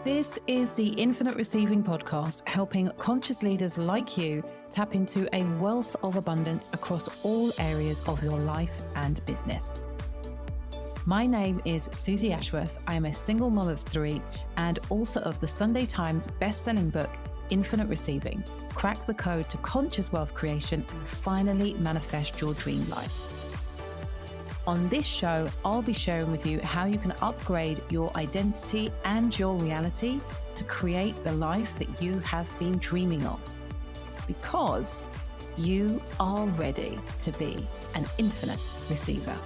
This is the Infinite Receiving podcast, helping conscious leaders like you tap into a wealth of abundance across all areas of your life and business. My name is Susie Ashworth. I am a single mom of 3 and author of the Sunday Times best-selling book, Infinite Receiving. Crack the code to conscious wealth creation and finally manifest your dream life. On this show, I'll be sharing with you how you can upgrade your identity and your reality to create the life that you have been dreaming of. Because you are ready to be an infinite receiver.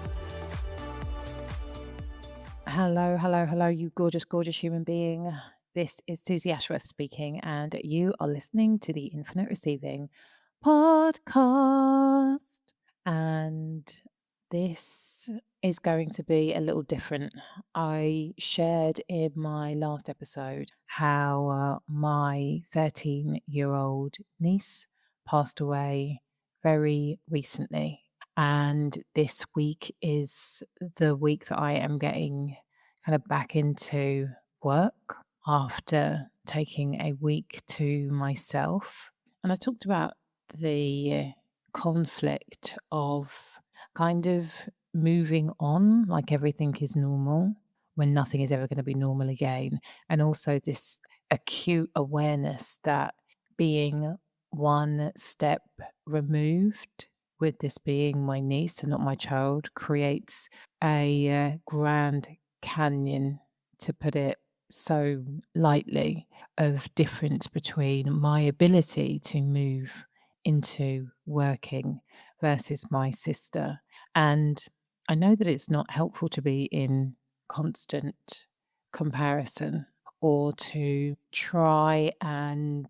Hello, you gorgeous, gorgeous human being. This is Susie Ashworth speaking, and you are listening to the Infinite Receiving podcast. And this is going to be a little different. I shared in my last episode how my 13-year-old niece passed away very recently. And this week is the week that I am getting kind of back into work after taking a week to myself. And I talked about the conflict of kind of moving on like everything is normal when nothing is ever going to be normal again. And also this acute awareness that being one step removed, with this being my niece and not my child, creates a grand canyon, to put it so lightly, of difference between my ability to move into working versus my sister. And I know that it's not helpful to be in constant comparison or to try and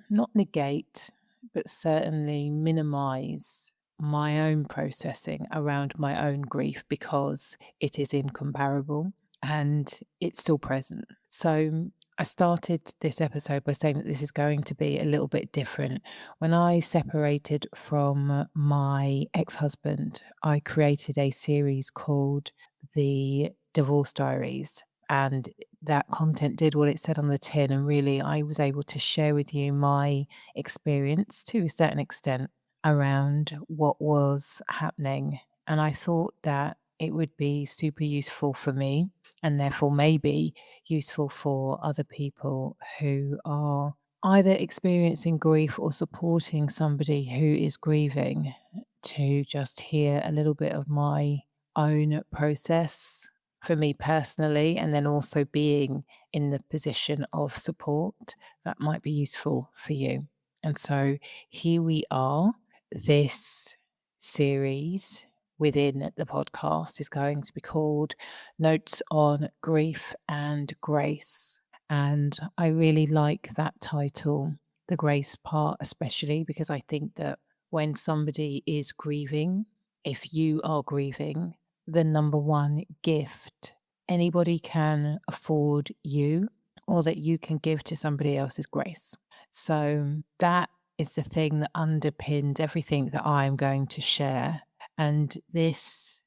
not negate, but certainly minimize my own processing around my own grief, because it is incomparable and it's still present. So I started this episode by saying that this is going to be a little bit different. When I separated from my ex-husband, I created a series called The Divorce Diaries, and that content did what it said on the tin. And really, I was able to share with you my experience to a certain extent around what was happening. And I thought that it would be super useful for me, and therefore maybe useful for other people who are either experiencing grief or supporting somebody who is grieving, to just hear a little bit of my own process for me personally, and then also being in the position of support that might be useful for you. And so here we are. This series within the podcast is going to be called Notes on Grief and Grace. And I really like that title, the grace part, especially because I think that when somebody is grieving, if you are grieving, the number one gift anybody can afford you, or that you can give to somebody else, is grace. So that is the thing that underpins everything that I'm going to share. And this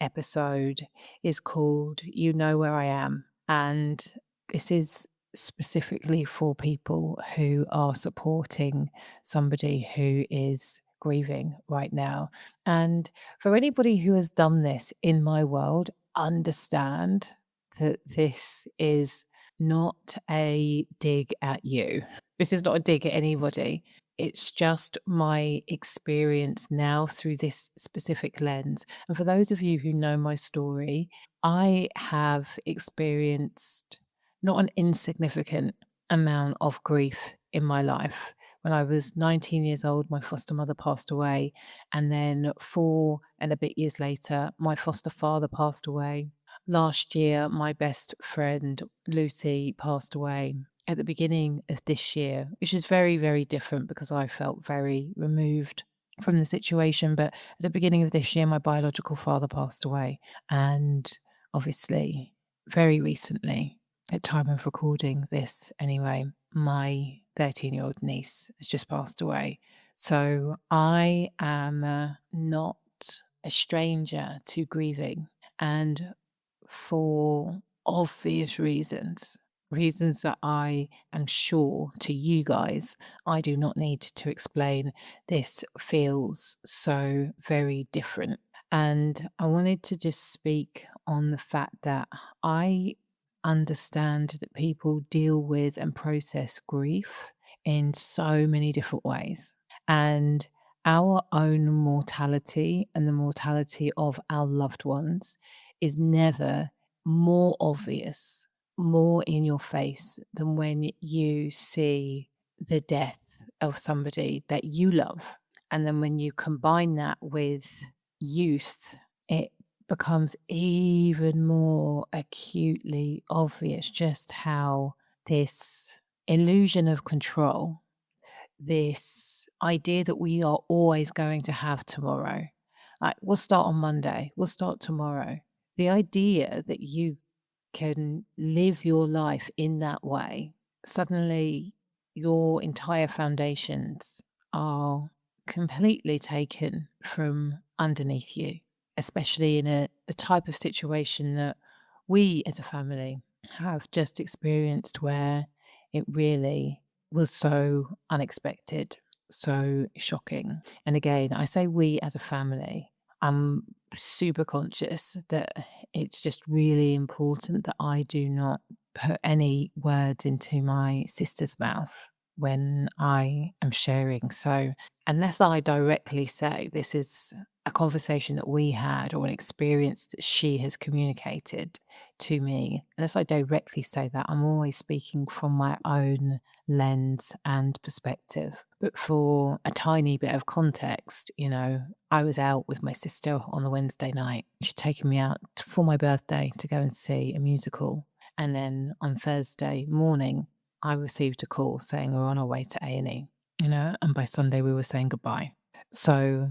episode is called You Know Where I Am. And this is specifically for people who are supporting somebody who is grieving right now. And for anybody who has done this in my world, understand that this is not a dig at you. This is not a dig at anybody. It's just my experience now through this specific lens. And for those of you who know my story, I have experienced not an insignificant amount of grief in my life. When I was 19 years old, my foster mother passed away. And then 4 and a bit years later, my foster father passed away. Last year, my best friend Lucy passed away. At the beginning of this year, which is very, very different because I felt very removed from the situation. But at the beginning of this year, my biological father passed away. And obviously, very recently, at time of recording this anyway, my 13-year-old niece has just passed away. So I am not a stranger to grieving. And for obvious reasons, reasons that I am sure to you guys, I do not need to explain. This feels so very different. And I wanted to just speak on the fact that I understand that people deal with and process grief in so many different ways. And our own mortality and the mortality of our loved ones is never more obvious, more in your face than when you see the death of somebody that you love. And then when you combine that with youth, it becomes even more acutely obvious just how this illusion of control, this idea that we are always going to have tomorrow, like we'll start on Monday, we'll start tomorrow. The idea that you can live your life in that way, suddenly your entire foundations are completely taken from underneath you, especially in the type of situation that we as a family have just experienced, where it really was so unexpected, so shocking. And again, I say we as a family. I'm super conscious that it's just really important that I do not put any words into my sister's mouth when I am sharing. So, unless I directly say this is a conversation that we had or an experience that she has communicated to me, unless I directly say that, I'm always speaking from my own lens and perspective. But for a tiny bit of context, I was out with my sister on the Wednesday night. She'd taken me out for my birthday to go and see a musical. And then on Thursday morning, I received a call saying we're on our way to A&E, and by Sunday we were saying goodbye. So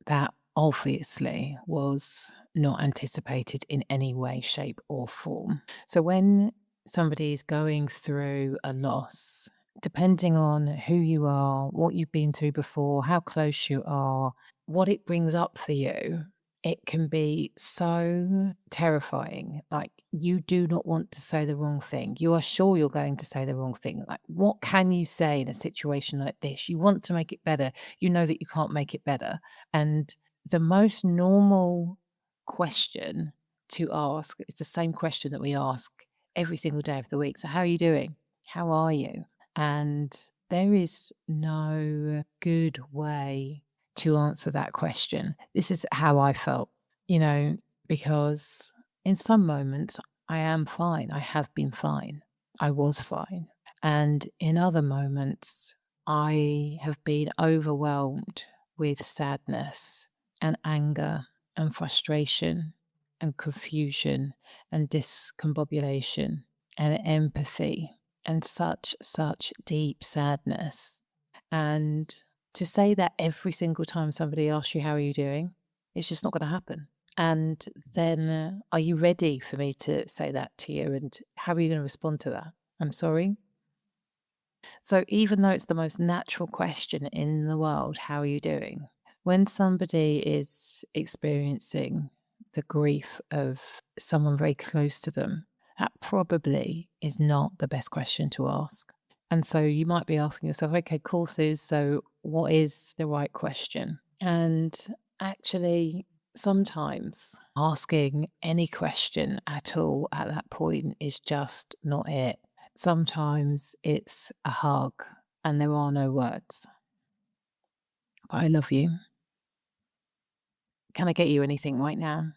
that obviously was not anticipated in any way, shape, or form. So when somebody is going through a loss, depending on who you are, what you've been through before, how close you are, what it brings up for you, it can be so terrifying. Like, you do not want to say the wrong thing. You are sure you're going to say the wrong thing. Like, what can you say in a situation like this? You want to make it better. You know that you can't make it better. And the most normal question to ask is the same question that we ask every single day of the week. So, how are you doing? How are you? And there is no good way to answer that question. This is how I felt, you know, because in some moments I am fine. I have been fine. I was fine. And in other moments, I have been overwhelmed with sadness and anger and frustration and confusion and discombobulation and empathy and such deep sadness. And to say that every single time somebody asks you, how are you doing? It's just not going to happen. And then are you ready for me to say that to you? And how are you going to respond to that? I'm sorry. So even though it's the most natural question in the world, how are you doing? When somebody is experiencing the grief of someone very close to them, that probably is not the best question to ask. And so you might be asking yourself, okay, cool, Suze, so what is the right question? And actually, sometimes asking any question at all at that point is just not it. Sometimes it's a hug and there are no words. But I love you. Can I get you anything right now?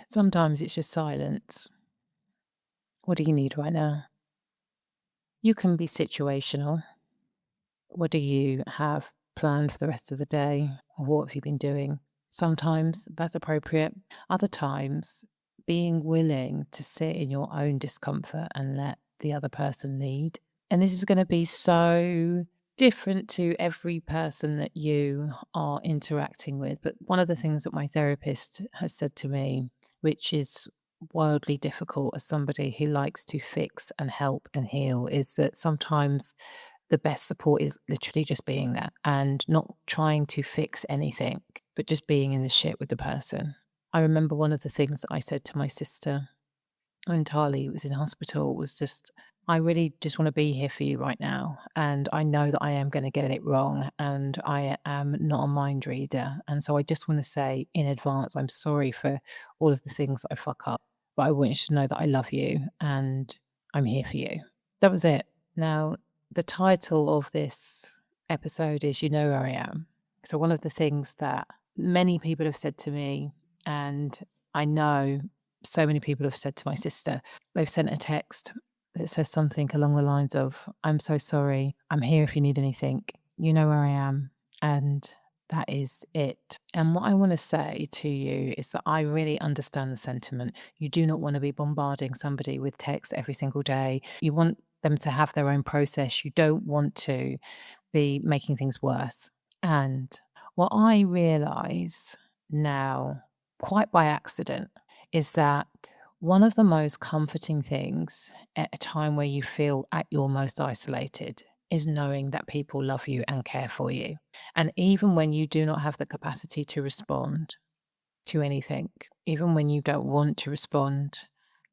Sometimes it's just silence. What do you need right now? You can be situational. What do you have planned for the rest of the day? Or what have you been doing? Sometimes that's appropriate. Other times, being willing to sit in your own discomfort and let the other person lead. And this is going to be so different to every person that you are interacting with. But one of the things that my therapist has said to me, which is wildly difficult as somebody who likes to fix and help and heal, is that sometimes the best support is literally just being there and not trying to fix anything, but just being in the shit with the person. I remember one of the things that I said to my sister when Tahlia was in hospital was just, I really just want to be here for you right now. And I know that I am going to get it wrong and I am not a mind reader. And so I just want to say in advance, I'm sorry for all of the things that I fuck up, but I want you to know that I love you and I'm here for you. That was it. Now, the title of this episode is You Know Where I Am. So one of the things that many people have said to me, and I know so many people have said to my sister, they've sent a text that says something along the lines of, I'm so sorry, I'm here if you need anything, you know where I am, and that is it. And what I want to say to you is that I really understand the sentiment. You do not want to be bombarding somebody with text every single day. You want them to have their own process. You don't want to be making things worse. And what I realise now, quite by accident, is that one of the most comforting things at a time where you feel at your most isolated is knowing that people love you and care for you. And even when you do not have the capacity to respond to anything, even when you don't want to respond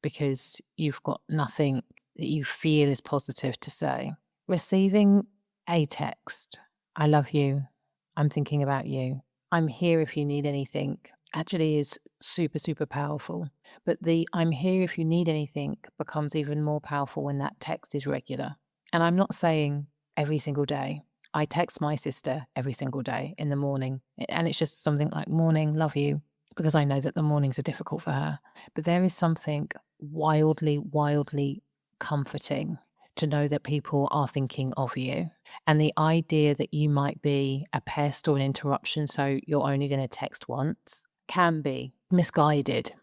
because you've got nothing that you feel is positive to say, receiving a text, I love you, I'm thinking about you, I'm here if you need anything, actually is super, super powerful. But the I'm here if you need anything becomes even more powerful when that text is regular. And I'm not saying every single day. I text my sister every single day in the morning, and it's just something like, morning, love you, because I know that the mornings are difficult for her. But there is something wildly, wildly comforting to know that people are thinking of you. And the idea that you might be a pest or an interruption, so you're only going to text once, can be misguided.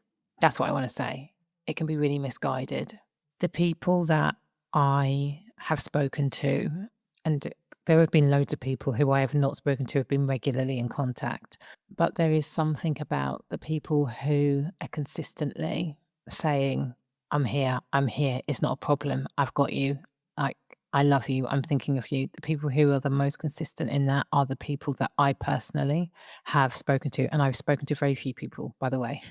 That's what I want to say. It can be really misguided. The people that I have spoken to, and there have been loads of people who I have not spoken to, have been regularly in contact, but there is something about the people who are consistently saying, I'm here, it's not a problem, I've got you, like, I love you, I'm thinking of you. The people who are the most consistent in that are the people that I personally have spoken to. And I've spoken to very few people, by the way.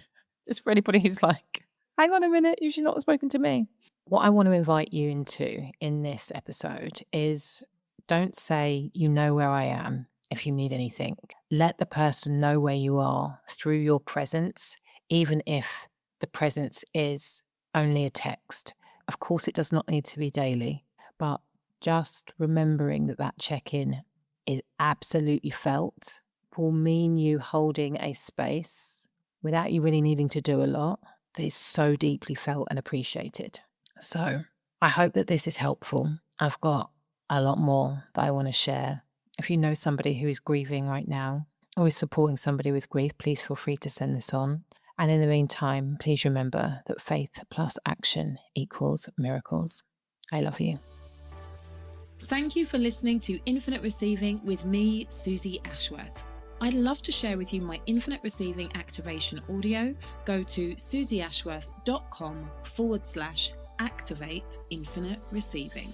Just for anybody who's like, hang on a minute, you should not have spoken to me. What I want to invite you into in this episode is, don't say, you know where I am if you need anything. Let the person know where you are through your presence, even if the presence is only a text. Of course, it does not need to be daily, but just remembering that that check-in is absolutely felt will mean you holding a space without you really needing to do a lot that is so deeply felt and appreciated. So I hope that this is helpful. I've got a lot more that I want to share. If you know somebody who is grieving right now or is supporting somebody with grief, please feel free to send this on. And in the meantime, please remember that faith plus action equals miracles. I love you. Thank you for listening to Infinite Receiving with me, Susie Ashworth. I'd love to share with you my Infinite Receiving activation audio. Go to susieashworth.com/activate infinite receiving.